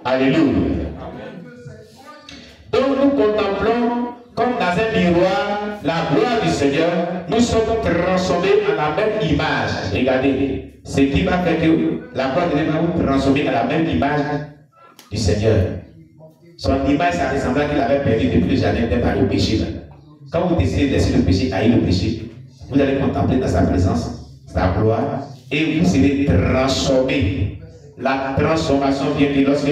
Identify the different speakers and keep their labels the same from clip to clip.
Speaker 1: Alléluia. Donc nous contemplons comme dans un miroir la gloire du Seigneur. Nous sommes transformés à la même image. Regardez, ce qui va faire que la gloire de Dieu va vous transformer à la même image du Seigneur. Son image, ça ressemble à qu'il avait perdu depuis des années par le péché. Quand vous décidez de laisser le péché, haïr le péché, vous allez contempler dans sa présence, sa gloire, et vous serez transformés. La transformation vient de lorsque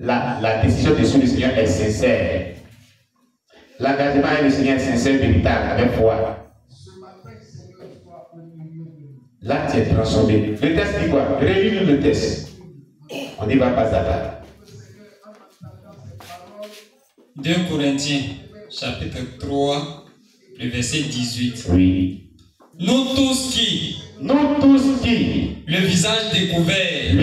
Speaker 1: la décision de suivre le Seigneur est sincère. L'engagement avec le Seigneur est sincère, véritable, avec foi. Là, tu es transformé. Le test dit quoi? Relis-nous le test. On n'y va pas à part.
Speaker 2: 2 Corinthiens, chapitre 3, le verset 18.
Speaker 1: Oui.
Speaker 2: Nous tous qui,
Speaker 1: le
Speaker 2: visage découvert,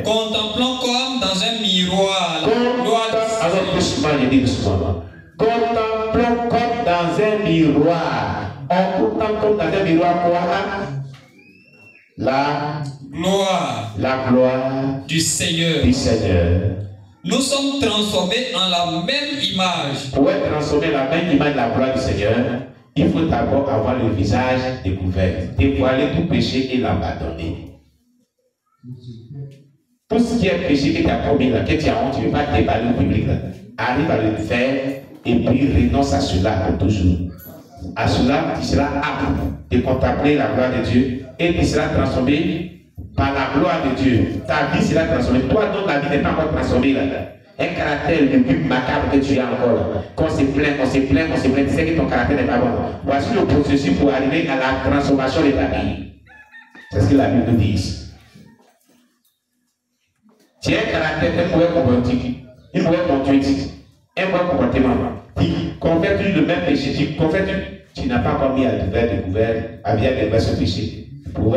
Speaker 2: contemplons comme dans un miroir la gloire du Seigneur.
Speaker 1: Contemplons comme dans un miroir. On contemple comme dans un miroir quoi? La gloire
Speaker 2: du Seigneur. Nous sommes transformés en la même image.
Speaker 1: Pour être transformé en la même image de la gloire du Seigneur, il faut d'abord avoir le visage découvert, dévoiler tout péché et l'abandonner. Tout ce qui est péché que tu as commis, que tu as honte, tu ne veux pas déballer au public, arrive à le faire et puis renonce à cela pour toujours. À cela, tu seras apte de contempler la gloire de Dieu et tu seras transformé par la gloire de Dieu. Ta vie sera transformée. Toi, dont la vie n'est pas encore transformée, là. Un caractère le plus macabre que tu as encore là. Qu'on se plaint, tu sais que ton caractère n'est pas bon. Voici le processus pour arriver à la transformation de ta vie. C'est ce que la Bible nous dit ici. Tu as un caractère, un mauvais comportement, une mauvaise conduite, un mauvais comportement. Convertis le même péché, tu n'as pas encore mis à découvert, à bien découvert ce péché. Pour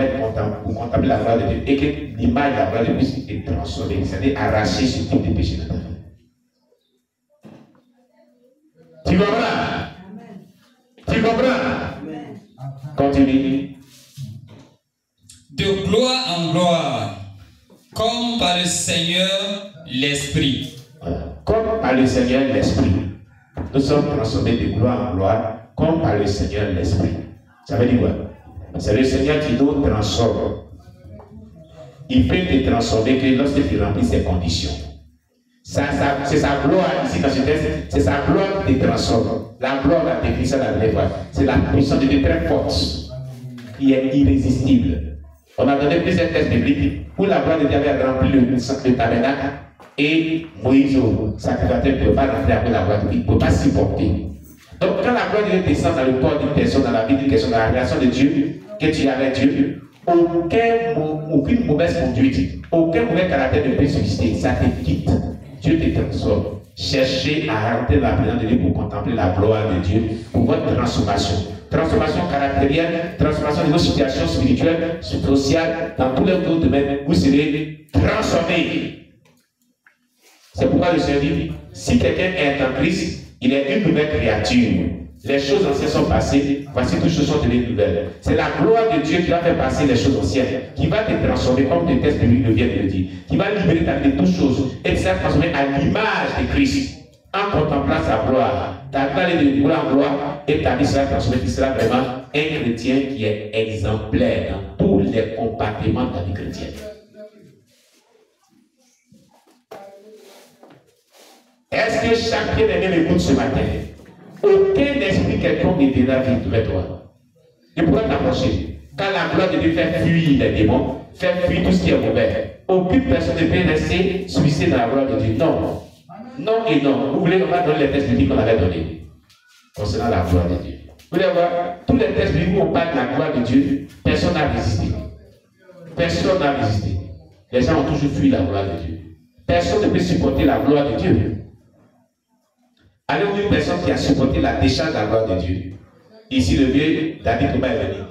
Speaker 1: contempler la gloire de Dieu et que l'image de la gloire de Dieu est transformée, c'est-à-dire arracher ce type de péché dans ta vie. Tu comprends? Tu comprends? Continue.
Speaker 2: De gloire en gloire, comme par le Seigneur l'Esprit.
Speaker 1: Voilà. Comme par le Seigneur l'Esprit. Nous sommes transformés de gloire en gloire, comme par le Seigneur l'Esprit. Ça veut dire quoi? C'est le Seigneur qui nous transforme. Il peut te transformer que lorsque tu remplis ses conditions. C'est sa gloire ici dans ce texte, c'est sa gloire qui te transforme. La gloire, la définition de la vraie foi, c'est la puissance de Dieu très forte, qui est irrésistible. On a donné plusieurs textes bibliques où la gloire de Dieu avait rempli le tabernacle et Moïse, sacrificateur, ne pouvait pas rentrer avec la gloire de Dieu, il ne pouvait pas supporter. Donc, quand la gloire de Dieu descend dans le corps d'une personne, dans la vie d'une personne, dans la relation de Dieu, que tu as avec Dieu, aucune mauvaise conduite, aucun mauvais caractère ne peut subsister. Ça te quitte. Dieu te transforme. Cherchez à rentrer dans la présence de Dieu pour contempler la gloire de Dieu, pour votre transformation. Transformation caractérielle, transformation de vos situations spirituelles, sociales, dans tous les autres domaines, vous serez transformés. C'est pourquoi le Seigneur dit, si quelqu'un est en Christ, il est une nouvelle créature. Les choses anciennes sont passées, voici toutes choses sont devenues nouvelles. C'est la gloire de Dieu qui va faire passer les choses anciennes, qui va te transformer, comme le texte de lui vient de le dire, qui va libérer ta vie de toutes choses et te faire transformer à l'image de Christ. En contemplant sa gloire, ta gloire est de gloire en gloire et ta vie sera transformée, tu seras vraiment un chrétien qui est exemplaire dans tous les compartiments de la vie chrétienne. Est-ce que chaque bien-aimé m'écoute ce matin? Aucun esprit quelconque ne viendra vivre vers toi. Et pourquoi t'approcher? Quand la gloire de Dieu fait fuir les démons, fait fuir tout ce qui est mauvais, aucune personne ne peut rester suicide dans la gloire de Dieu. Non. Non et non. Vous voulez, on va donner les textes bibliques qu'on avait donnés concernant la gloire de Dieu. Vous voulez voir, tous les textes bibliques où on parle de la gloire de Dieu, personne n'a résisté. Personne n'a résisté. Les gens ont toujours fui la gloire de Dieu. Personne ne peut supporter la gloire de Dieu. Allez où une personne qui a supporté la décharge de la gloire de Dieu. Ici, le vieux David Thomas est venu.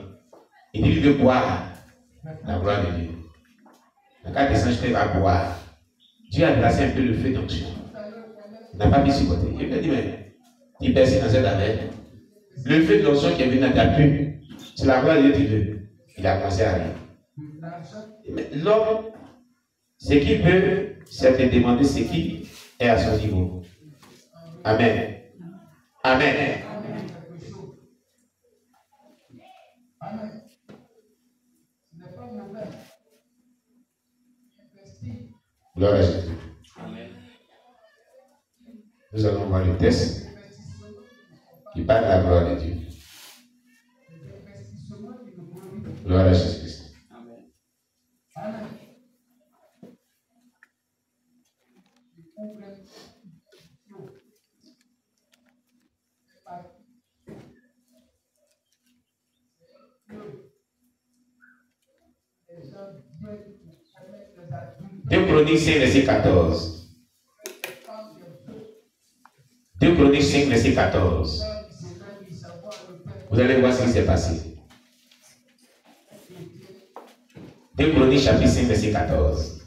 Speaker 1: Il dit, il veut boire la gloire de Dieu. Le cas des singes, il va boire. Dieu a placé un peu le feu d'onction. Il n'a pas pu supporter. Il lui a dit, mais il perce dans cette année. Le feu de l'onction qui est venu dans ta pub, c'est la gloire de Dieu qui veut. Il a commencé à rire. L'homme, ce qu'il peut, c'est de demander ce qui est à son niveau. Amen. Amen. Gloire à Jésus. Nous allons voir le texte qui parle de la gloire de Dieu. Gloire à Jésus-Christ. Amen. 2 Chroniques 5, verset 14. 2 Chroniques 5, verset 14. Vous allez voir ce qui s'est passé. 2 Chroniques chapitre 5, verset 14.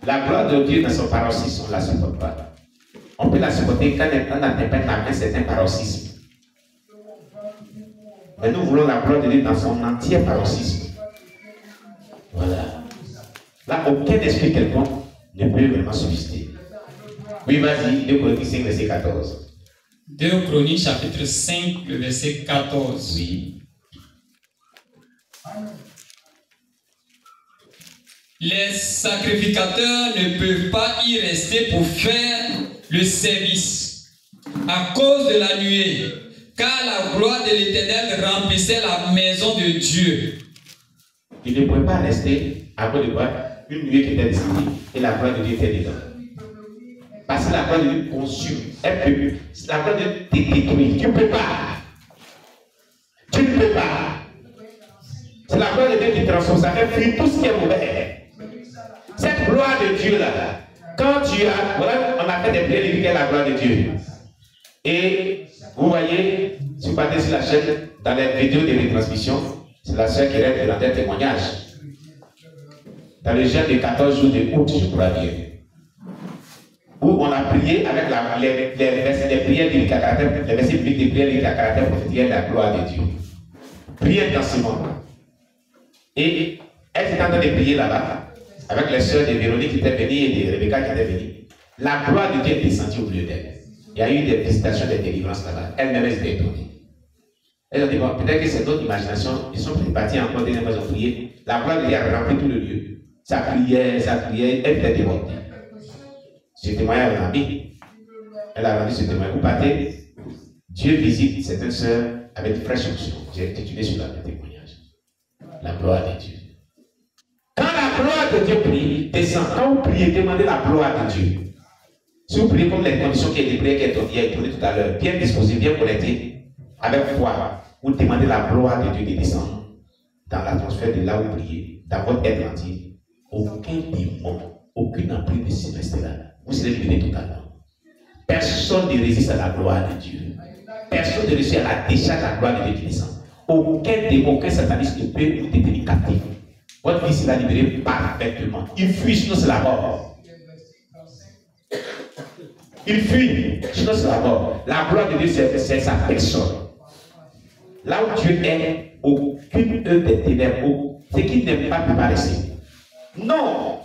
Speaker 1: La gloire de Dieu dans son paroxysme, on ne la supporte pas. On peut la supporter quand on interprète la main, c'est un paroxysme. Mais nous voulons la gloire de Dieu dans son entier paroxysme. Voilà. Là, aucun esprit quelconque ne peut vraiment subsister. Oui, vas-y, 2 Chroniques 5, verset 14.
Speaker 2: 2 Chroniques chapitre 5, le verset 14.
Speaker 1: Oui.
Speaker 2: Les sacrificateurs ne peuvent pas y rester pour faire le service à cause de la nuée, car la gloire de l'Éternel remplissait la maison de Dieu.
Speaker 1: Ils ne pouvaient pas rester à cause de quoi? Une nuée qui était descendue et la gloire de Dieu était dedans. Parce que la gloire de Dieu consume. La gloire de Dieu te détruit. Tu ne peux pas. Tu ne peux pas. C'est la gloire de Dieu qui transforme. Ça fait fuir tout ce qui est mauvais. Cette gloire de Dieu là, quand tu as, voilà, on a fait des prières qui est la gloire de Dieu. Et vous voyez, si vous partez sur la chaîne, dans les vidéos de retransmission, c'est la sœur qui reste dans des témoignages. Dans le jeûne de 14 jours de août, je crois bien, où on a prié avec les versets des prières de caractère, les versets bibliques des prières de caractère prophétique de la gloire de Dieu. Prière dans ce monde. Et elle était en train de prier là-bas, avec les sœurs de Véronique qui étaient venues et de Rebecca qui étaient venues. La gloire de Dieu est descendue au milieu d'elle. Il y a eu des visitations, des délivrances là-bas. Elle-même était étonnée. Elles ont dit, bon, peut-être que c'est notre imagination. Ils sont partis encore, ils ont prié. La gloire de Dieu a rempli tout le lieu. Ça criait, elle était débordée. Ce témoignage elle a mis. Elle a rendu ce témoignage. Vous partez, Dieu visite certaines sœurs avec une fraîche onction. J'ai étudié sur le témoignage. La gloire de Dieu. Quand la gloire de Dieu prie, descend. Quand vous priez, demandez la gloire de Dieu. Si vous priez comme les conditions qui étaient priées, qui est tourné tout à l'heure, bien disposé, bien connecté, avec foi, vous demandez la gloire de Dieu de descendre dans l'atmosphère de là où vous priez, dans votre être entier. Aucun démon, aucune emprise de ce reste-là. Vous serez libéré totalement. Personne ne résiste à la gloire de Dieu. Personne ne résiste à la décharge de la gloire de Dieu qui descend. Aucun démon, aucun sataniste ne peut vous détenir captif. Votre vie sera libérée parfaitement. Il fuit, sinon c'est la mort. Il fuit, sinon c'est la mort. La gloire de Dieu, c'est sa personne. Là où Dieu est, aucune œuvre des ténèbres, ce qui n'aime pas peut pas rester. Non!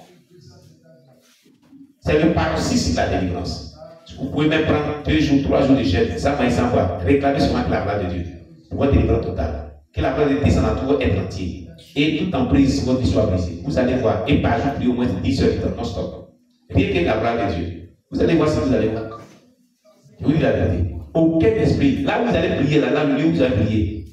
Speaker 1: C'est le paroxysme de la délivrance. Vous pouvez même prendre 2 jours, 3 jours de jeûne, ça va sans quoi. Réclamez seulement que la gloire de Dieu. Pour votre délivrance totale. Que la gloire de Dieu descende dans tout votre être entier. Et tout en prise, votre vie soit brisée. Vous allez voir, et par jour, priez au moins 10 heures de temps, non-stop. Rien que la gloire de Dieu. Vous allez voir si vous allez voir. Je vous dis la vérité. Aucun esprit, là où vous allez prier, là où vous allez prier,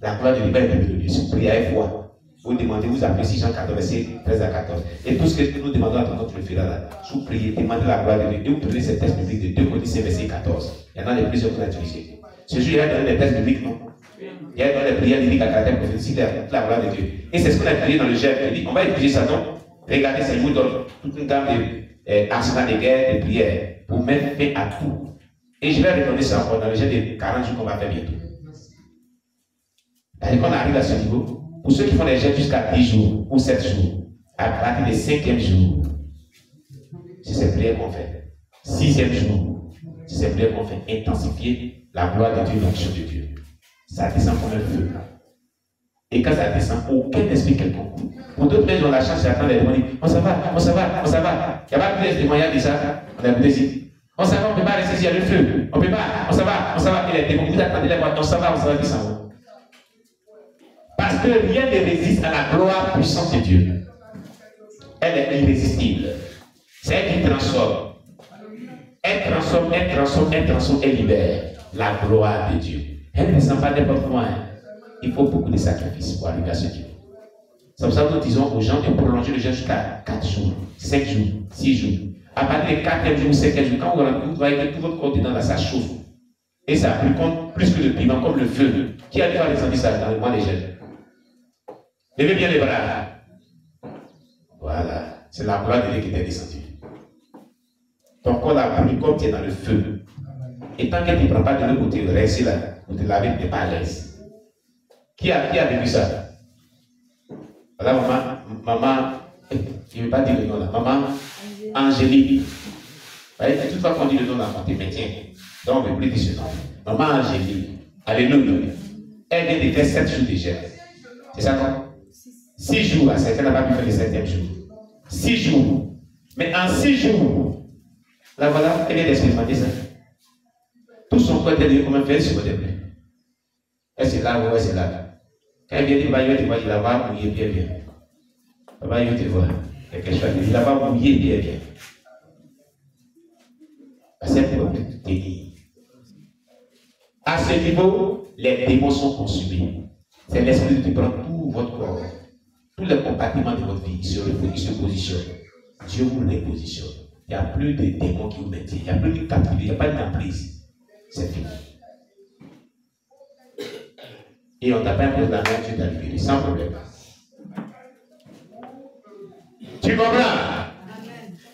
Speaker 1: la gloire de Dieu va être de Dieu. Si vous priez avec foi, vous demandez, vous appelez 6 Jean 14, verset 13 à 14. Et tout ce que nous demandons à notre frère là, si vous priez, demandez la gloire de Dieu. Et vous prenez ces textes bibliques de 2 Chroniques, verset 14. Il y en a des plusieurs qu'on a utilisés. Ce jour, il y a donné des textes bibliques, non? Il y a donné des prières bibliques à caractère prophétique, la gloire de Dieu. Et c'est ce qu'on a prié dans le jeûne. On va étudier ça, non? Regardez, ça vous donne toute une gamme d'arsenal de guerre, de prières, pour mettre fin à tout. Et je vais retourner ça encore dans le jeûne de 40 jours qu'on va faire bientôt. Quand on arrive à ce niveau, pour ceux qui font les jeûnes jusqu'à 10 jours ou 7 jours, à partir du 5e jour, c'est cette prière qu'on fait. 6e jour, C'est ces prières qu'on fait intensifier la gloire de Dieu, l'action de Dieu. Ça descend comme un feu. Et quand ça descend, aucun esprit quelconque. Pour d'autres, ils ont la chance d'attendre les démons. On s'en va, on s'en va, on s'en va. Il n'y a pas plus de témoignages de ça. On a plus ici. On s'en va, on ne peut pas rester ici, il y a le feu. On ne peut pas, on s'en va, on s'en va. Et les démons, vous attendez les voix, on s'en va, descend. Parce que rien ne résiste à la gloire puissante de Dieu. Elle est irrésistible. C'est elle qui transforme. Elle transforme, elle transforme, elle transforme, elle libère la gloire de Dieu. Elle ne descend pas n'importe comment. Il faut beaucoup de sacrifices pour arriver à ce Dieu. C'est pour ça que nous disons aux gens de prolonger le jeûne jusqu'à 4 jours, 5 jours, 6 jours. À partir du 4e jour, 5e jour, quand vous voyez que tout votre corps dedans, là, ça chauffe. Et ça brûle plus que le piment, comme le feu. Qui a déjà descendu ça dans le mois des jeûnes? Levez bien les bras. Voilà. C'est la gloire de Dieu qui t'est descendue. Ton corps a brûlé comme tu es dans le feu. Et tant qu'elle ne prend pas de l'autre côté, restez là. Vous te lavez, tu n'es pas à l'aise. Qui a vécu ça? Voilà, maman, je ne vais pas dire le nom là. Maman Angélique. Vous voyez, toute fois qu'on dit le nom là, on te maintient. Donc, on ne veut plus dire ce nom. Maman Angélique. Alléluia. Elle vient de faire 7 jours de jeûne. C'est ça, non? 6 jours, à certains n'a pas pu faire le 7e jour. 6 jours. Mais en 6 jours, là voilà, elle vient d'expérimenter ça. Tout son corps était dit comment faire sur votre plaît. Elle c'est là ou elle c'est là. Quand elle vient de voir, il la va mouiller bien bien. Papa, il te voit. Il la va mouiller bien bien. Parce qu'elle peut tenir. À ce niveau, les démons sont consumés. C'est l'esprit qui prend tout votre corps. Tous les compartiments de votre vie, il se positionne. Dieu vous les positionne. Il n'y a plus de démons qui vous mettent. Il n'y a plus de captivité, il n'y a pas d'emprise. C'est fini. Et on t'a pas imposé la main, tu t'as libéré, sans problème. Tu comprends?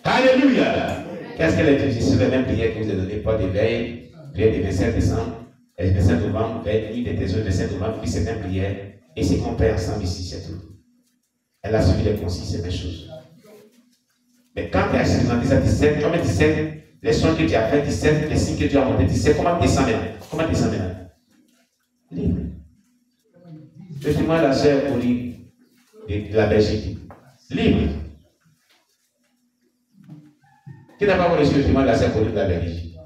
Speaker 1: Alléluia. Qu'est-ce qu'elle a dit? C'est la même prière que vous avez donnée, pas d'éveil, prière du 27 décembre, 27 novembre, veille, nuit des trésors, 27 novembre, puis c'est la même prière. Et c'est qu'on fait ensemble ici, c'est tout. Elle a suivi les consignes, c'est la même chose. Mais quand tu as expérimenté ça, 17, combien 17, les sons que tu as fait, 17, les signes que tu as montés, 17, comment tu descends maintenant? Comment tu descends maintenant? Libre. Je témoigne la sœur Pauline de la Belgique. Libre. Qui n'a pas reçu le témoin de la sœur Pauline de la Belgique?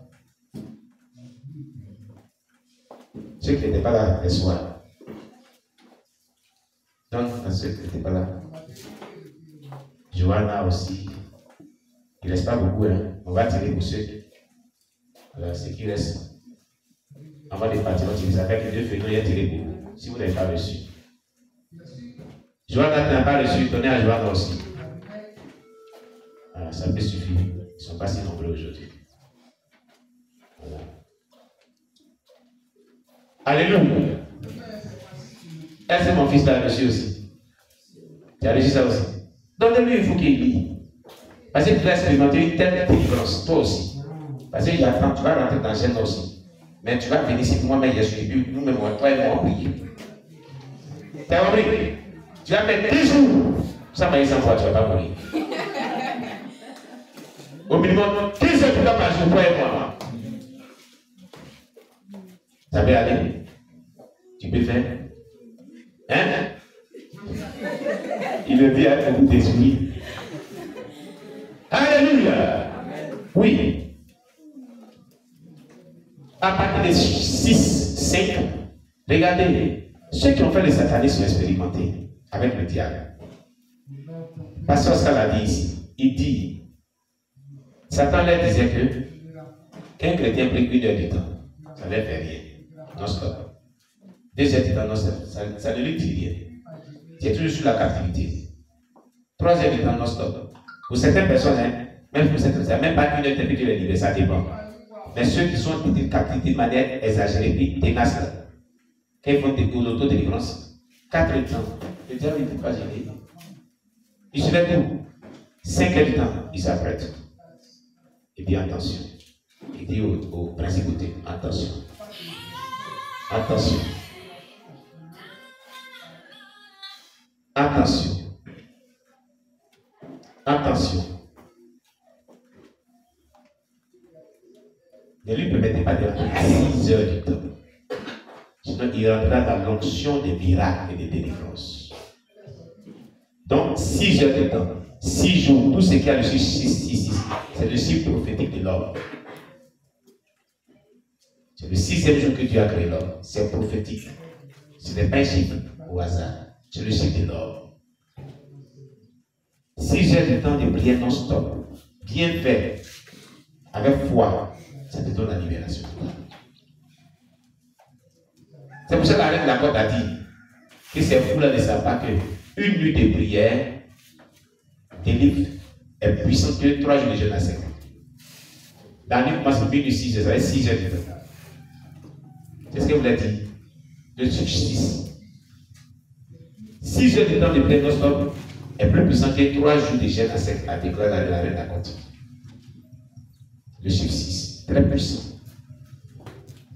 Speaker 1: Ceux qui n'étaient pas là le soir. Donc, ceux qui n'étaient pas là. Johanna aussi. Il ne reste pas beaucoup, hein. On va tirer pour ceux. Alors, ceux qui restent. Avant de partir, on utilise avec les deux feux, il y a tiré beaucoup. Si vous n'avez pas reçu. Johanna n'a pas reçu, donnez à Johanna aussi. Alors, ça peut suffire. Ils ne sont pas si nombreux aujourd'hui. Voilà. Alléluia. Est-ce que mon fils l'a reçu aussi? Tu as reçu ça aussi? Donnez-lui, il faut qu'il lit. Parce que tu vas expérimenter une telle délivrance, toi aussi. Parce que j'attends, tu vas rentrer dans le gène aussi. Mais tu vas venir ici pour moi, mais je suis venu, nous-mêmes, toi et moi, prier. Tu as compris? Tu vas mettre 10 jours. Ça m'a dit 100 fois, tu ne vas pas mourir. Au minimum, 15 heures par jour, toi et moi. Ça peut aller? Tu peux faire? Hein? Il le dit à beaucoup d'esprit. Alléluia! Oui. À partir de 6, 5 ans, regardez, ceux qui ont fait le satanisme sont expérimentés avec le diable. Pasteur Oscar l'a dit ici. Il dit, Satan leur disait que qu'un chrétien prie 1 heure du temps, ça ne leur fait rien. Non stop. 2 heures du temps, non stop. Ça ne lui dit rien. Tu es toujours sur la captivité. 3 heures du temps, non stop. Pour certaines personnes, hein, même pour certaines personnes, même pas 1 heure de temps, tu les libères, ça dépend. Mais ceux qui sont en captivité de manière exagérée, puis tenace là, quand ils font de l'autodélivrance, 4 heures du temps, le diable ne peut pas gérer. Il se fait tout. 5 heures du temps, il s'apprête. Il dit attention. Il dit au principauté, attention. Attention. Attention. Attention. Ne lui permettez pas de rentrer à 6 heures du temps. Sinon, il rentrera dans l'onction des miracles et des délivrances. Donc, 6 heures de temps, 6 jours, tout ce qui a le chiffre 6, c'est le chiffre prophétique de l'homme. C'est le 6e jour que Dieu a créé l'homme. C'est prophétique. Ce n'est pas un chiffre au hasard. C'est le chiffre de l'homme. 6 heures de temps de prière non-stop, bien fait, avec foi, ça te donne la libération. C'est pour ça que la reine de la côte a dit que ces fous-là ne savent pas qu'une nuit de prière délivre est puissante que 3 jours de jeûne à sec. La nuit commence à 6 heures, ça va être 6 heures de temps. C'est ce que vous avez dit. Le chiffre 6. 6 heures de temps de prière non-stop est plus puissant que 3 jours de jeûne à sec, a déclaré la reine de la côte. Le chiffre 6, très puissant.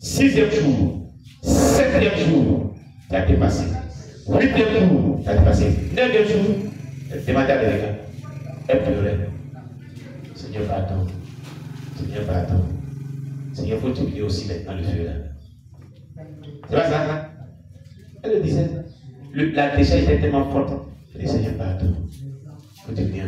Speaker 1: 6e jour, 7e jour, tu as dépassé. 8e jour, tu as dépassé. 9e jour, demandez à l'Église. Elle pleurait. Seigneur, pardon. Seigneur, pardon. Seigneur, il faut t'oublier aussi maintenant le feu là. C'est pas ça, hein? Elle le disait. La déchet était tellement forte. Le Seigneur, pardon. Il faut t'oublier.